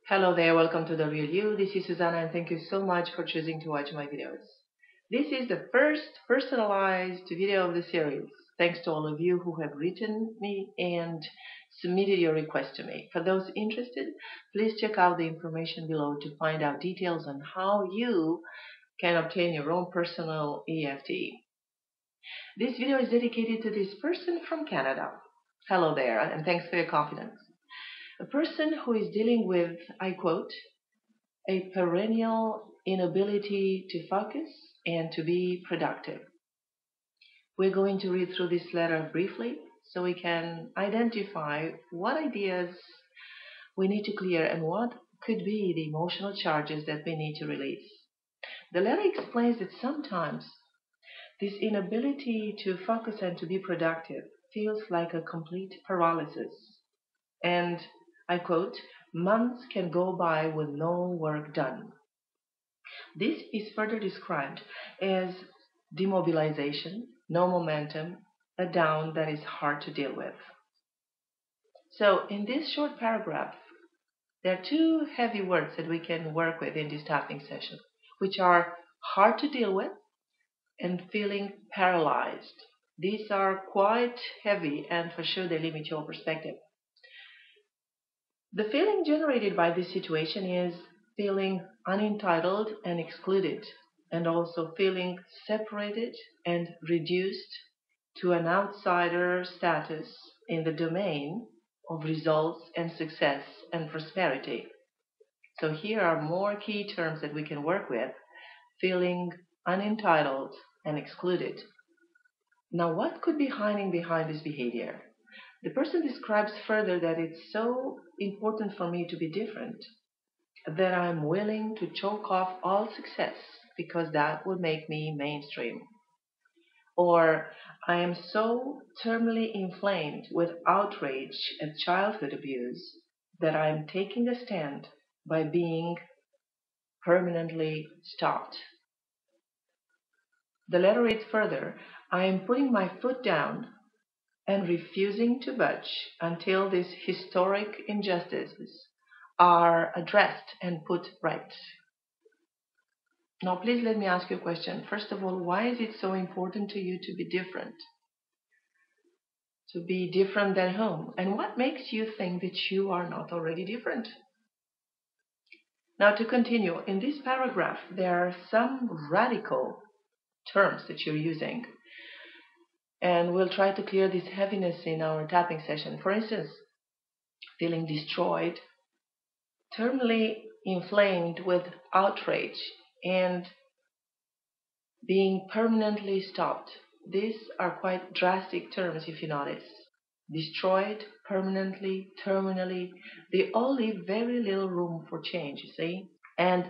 Hello there, welcome to The Real You. This is Susanna and thank you so much for choosing to watch my videos. This is the first personalized video of the series. Thanks to all of you who have written me and submitted your request to me. For those interested, please check out the information below to find out details on how you can obtain your own personal EFT. This video is dedicated to this person from Canada. Hello there, and thanks for your confidence. A person who is dealing with, I quote, a perennial inability to focus and to be productive. We're going to read through this letter briefly so we can identify what ideas we need to clear and what could be the emotional charges that we need to release. The letter explains that sometimes this inability to focus and to be productive feels like a complete paralysis. And I quote, months can go by with no work done. This is further described as demobilization, no momentum, a down that is hard to deal with. So in this short paragraph, there are two heavy words that we can work with in this tapping session, which are hard to deal with and feeling paralyzed. These are quite heavy and for sure they limit your perspective. The feeling generated by this situation is feeling unentitled and excluded, and also feeling separated and reduced to an outsider status in the domain of results and success and prosperity. So here are more key terms that we can work with: feeling unentitled and excluded. Now, what could be hiding behind this behavior? The person describes further that it's so important for me to be different that I'm willing to choke off all success because that would make me mainstream. Or I am so terminally inflamed with outrage at childhood abuse that I am taking a stand by being permanently stopped. The letter reads further, I am putting my foot down and refusing to budge until these historic injustices are addressed and put right. Now, please let me ask you a question. First of all, why is it so important to you to be different? To be different than whom? And what makes you think that you are not already different? Now, to continue, in this paragraph, there are some radical terms that you're using. And we'll try to clear this heaviness in our tapping session. For instance, feeling destroyed, terminally inflamed with outrage, and being permanently stopped. These are quite drastic terms if you notice. Destroyed, permanently, terminally, they all leave very little room for change, you see? And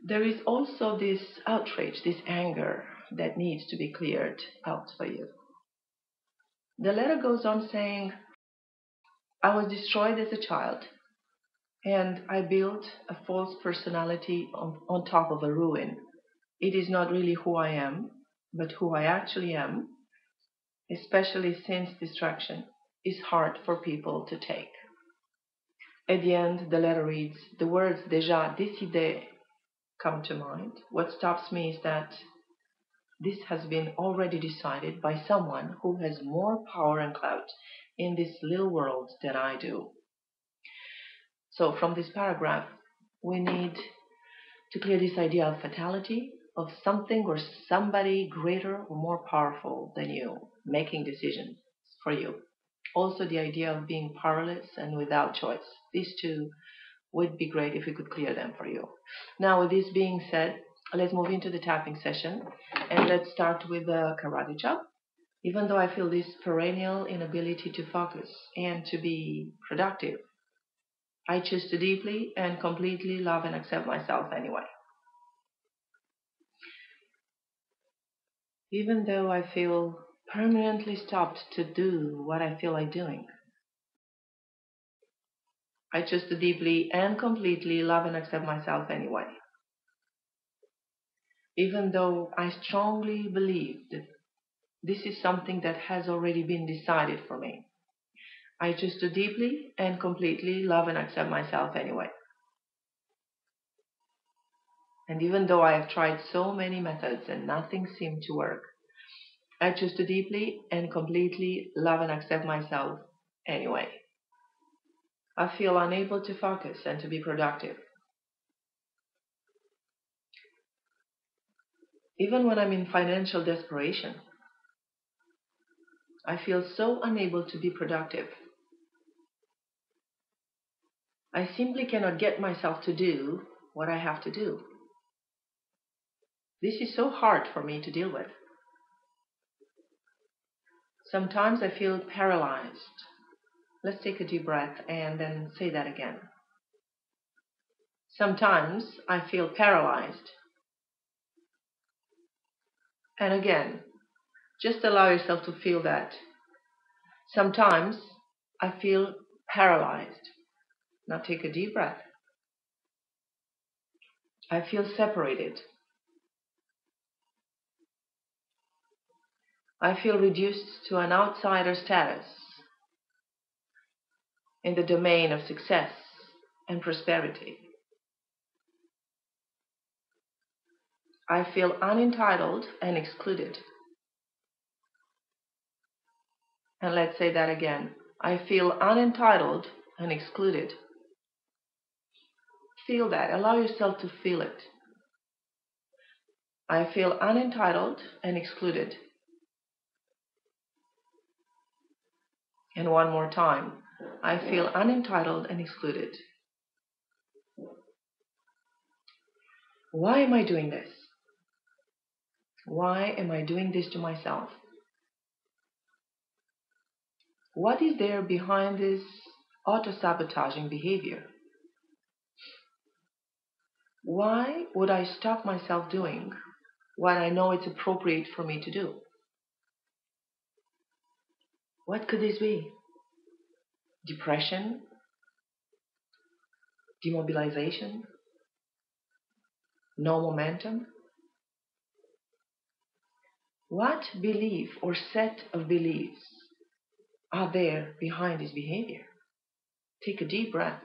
there is also this outrage, this anger that needs to be cleared out for you. The letter goes on saying, I was destroyed as a child, and I built a false personality on top of a ruin. It is not really who I am, but who I actually am, especially since destruction is hard for people to take. At the end, the letter reads, the words déjà décidé come to mind. What stops me is that this has been already decided by someone who has more power and clout in this little world than I do. So from this paragraph, we need to clear this idea of fatality, of something or somebody greater or more powerful than you making decisions for you. Also the idea of being powerless and without choice. These two would be great if we could clear them for you. Now, with this being said, let's move into the tapping session, and let's start with the karate chop. Even though I feel this perennial inability to focus and to be productive, I choose to deeply and completely love and accept myself anyway. Even though I feel permanently stopped to do what I feel like doing, I choose to deeply and completely love and accept myself anyway. Even though I strongly believe that this is something that has already been decided for me, I choose to deeply and completely love and accept myself anyway. And even though I have tried so many methods and nothing seemed to work, I choose to deeply and completely love and accept myself anyway. I feel unable to focus and to be productive. Even when I'm in financial desperation, I feel so unable to be productive. I simply cannot get myself to do what I have to do. This is so hard for me to deal with. Sometimes I feel paralyzed. Let's take a deep breath and then say that again. Sometimes I feel paralyzed. And again, just allow yourself to feel that. Sometimes I feel paralyzed. Now take a deep breath. I feel separated. I feel reduced to an outsider status in the domain of success and prosperity. I feel unentitled and excluded. And let's say that again. I feel unentitled and excluded. Feel that. Allow yourself to feel it. I feel unentitled and excluded. And one more time. I feel unentitled and excluded. Why am I doing this? Why am I doing this to myself? What is there behind this auto-sabotaging behavior? Why would I stop myself doing what I know it's appropriate for me to do? What could this be? Depression? Demobilization? No momentum? What belief or set of beliefs are there behind this behavior? Take a deep breath.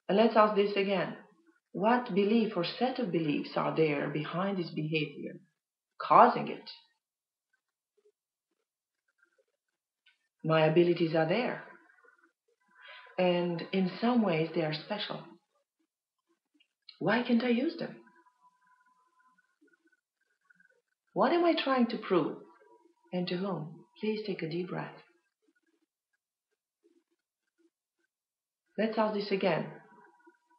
And let's ask this again. What belief or set of beliefs are there behind this behavior, causing it? My abilities are there. And in some ways they are special. Why can't I use them? What am I trying to prove? And to whom? Please take a deep breath. Let's ask this again.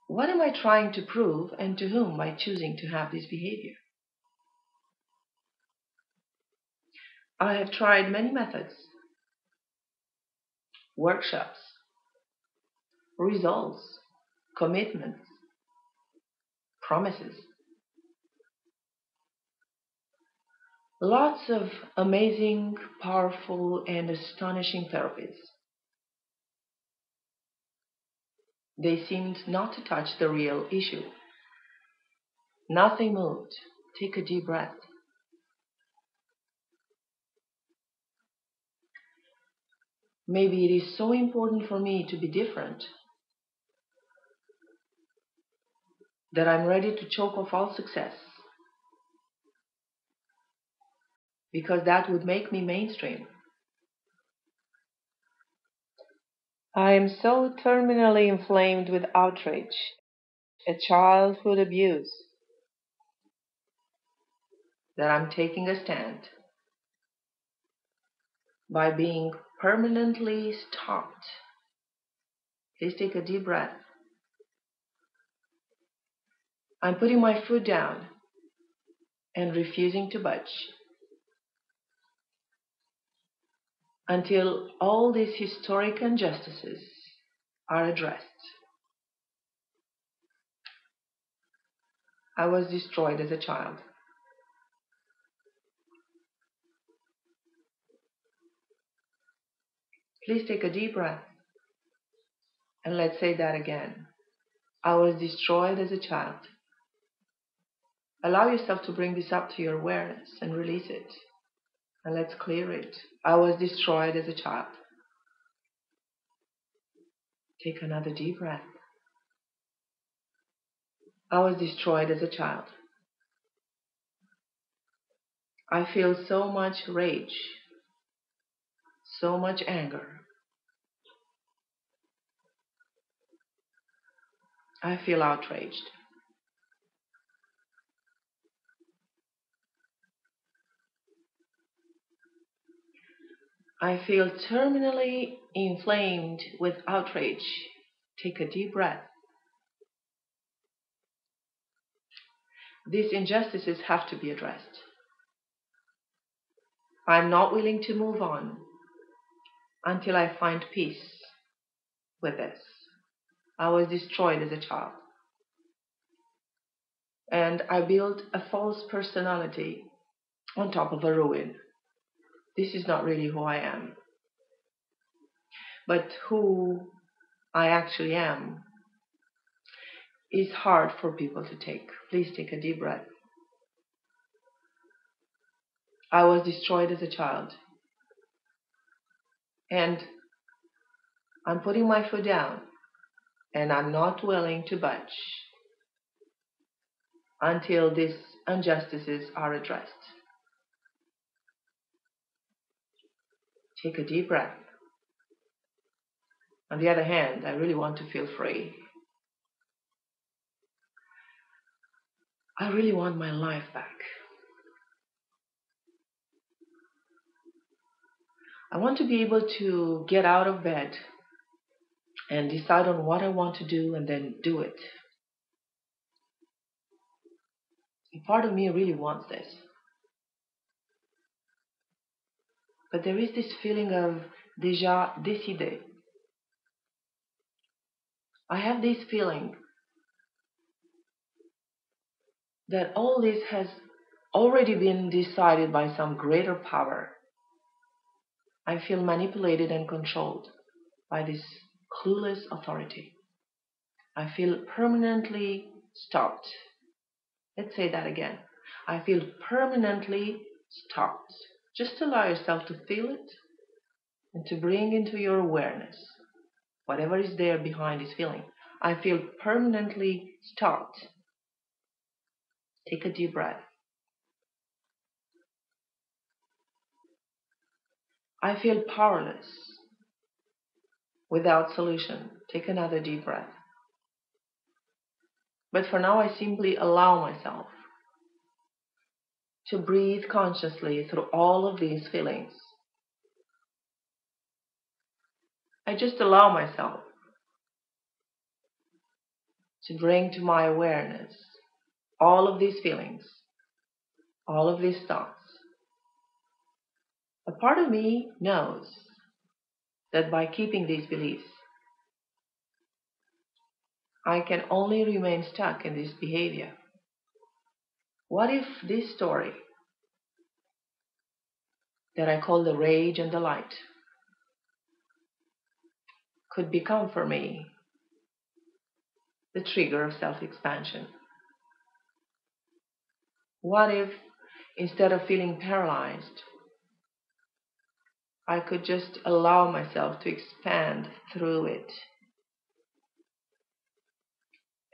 What am I trying to prove and to whom by choosing to have this behavior? I have tried many methods, workshops, results, commitments, promises. Lots of amazing, powerful, and astonishing therapies. They seemed not to touch the real issue. Nothing moved. Take a deep breath. Maybe it is so important for me to be different that I'm ready to choke off all success, because that would make me mainstream. I am so terminally inflamed with outrage at childhood abuse that I'm taking a stand by being permanently stopped. Please take a deep breath. I'm putting my foot down and refusing to budge until all these historic injustices are addressed. I was destroyed as a child. Please take a deep breath and let's say that again. I was destroyed as a child. Allow yourself to bring this up to your awareness and release it. And let's clear it. I was destroyed as a child. Take another deep breath. I was destroyed as a child. I feel so much rage, so much anger. I feel outraged. I feel terminally inflamed with outrage. Take a deep breath. These injustices have to be addressed. I'm not willing to move on until I find peace with this. I was destroyed as a child. And I built a false personality on top of a ruin. This is not really who I am. But who I actually am is hard for people to take. Please take a deep breath. I was destroyed as a child. And I'm putting my foot down. And I'm not willing to budge until these injustices are addressed. Take a deep breath. On the other hand, I really want to feel free. I really want my life back. I want to be able to get out of bed and decide on what I want to do and then do it. A part of me really wants this. But there is this feeling of déjà décidé. I have this feeling that all this has already been decided by some greater power. I feel manipulated and controlled by this clueless authority. I feel permanently stopped. Let's say that again. I feel permanently stopped. Just allow yourself to feel it and to bring into your awareness whatever is there behind this feeling. I feel permanently stopped. Take a deep breath. I feel powerless, without solution. Take another deep breath. But for now, I simply allow myself to breathe consciously through all of these feelings. I just allow myself to bring to my awareness all of these feelings, all of these thoughts. A part of me knows that by keeping these beliefs, I can only remain stuck in this behavior. What if this story that I call the rage and the light could become for me the trigger of self-expansion? What if, instead of feeling paralyzed, I could just allow myself to expand through it?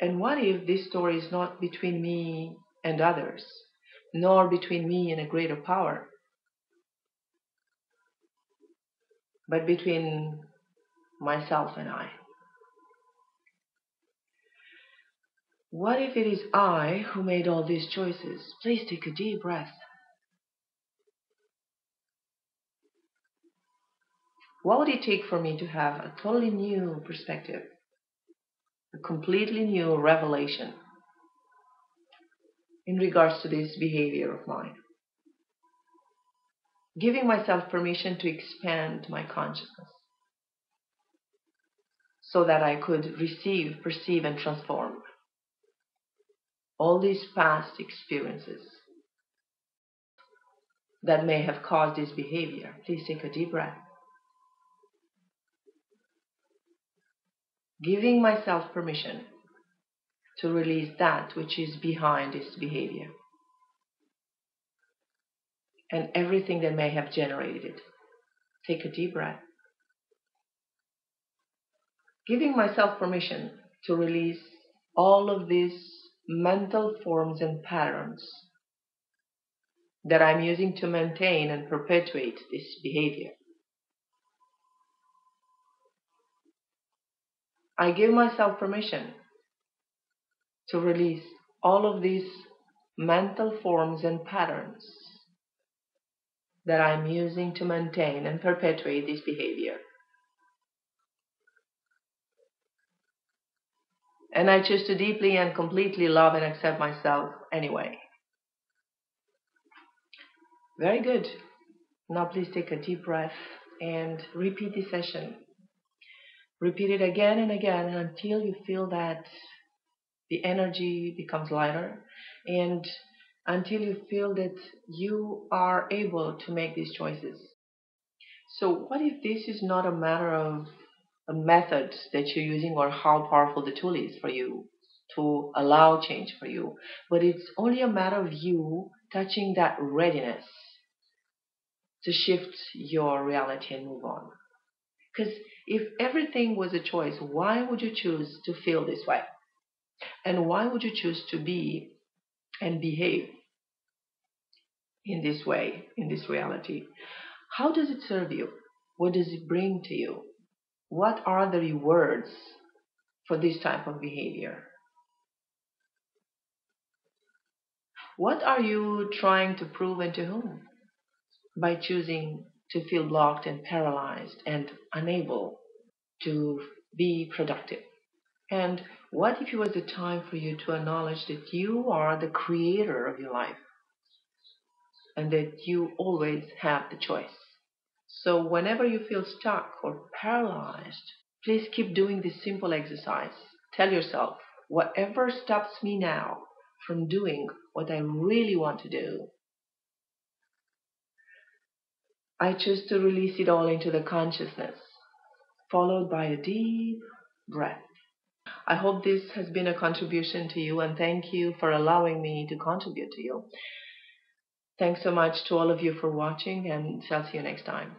And what if this story is not between me and others, nor between me and a greater power, but between myself and I? What if it is I who made all these choices? Please take a deep breath. What would it take for me to have a totally new perspective, a completely new revelation in regards to this behavior of mine? Giving myself permission to expand my consciousness so that I could receive, perceive, and transform all these past experiences that may have caused this behavior. Please take a deep breath. Giving myself permission to release that which is behind this behavior and everything that may have generated it. Take a deep breath. Giving myself permission to release all of these mental forms and patterns that I'm using to maintain and perpetuate this behavior. I give myself permission to release all of these mental forms and patterns that I'm using to maintain and perpetuate this behavior. And I choose to deeply and completely love and accept myself anyway. Very good. Now please take a deep breath and repeat this session. Repeat it again and again until you feel that the energy becomes lighter and until you feel that you are able to make these choices. So what if this is not a matter of a method that you're using or how powerful the tool is for you to allow change for you, but it's only a matter of you touching that readiness to shift your reality and move on. Because if everything was a choice, why would you choose to feel this way? And why would you choose to be and behave in this way, in this reality? How does it serve you? What does it bring to you? What are the rewards for this type of behavior? What are you trying to prove and to whom by choosing to feel blocked and paralyzed and unable to be productive? And what if it was the time for you to acknowledge that you are the creator of your life and that you always have the choice? So whenever you feel stuck or paralyzed, please keep doing this simple exercise. Tell yourself, whatever stops me now from doing what I really want to do, I choose to release it all into the consciousness, followed by a deep breath. I hope this has been a contribution to you, and thank you for allowing me to contribute to you. Thanks so much to all of you for watching, and I'll see you next time.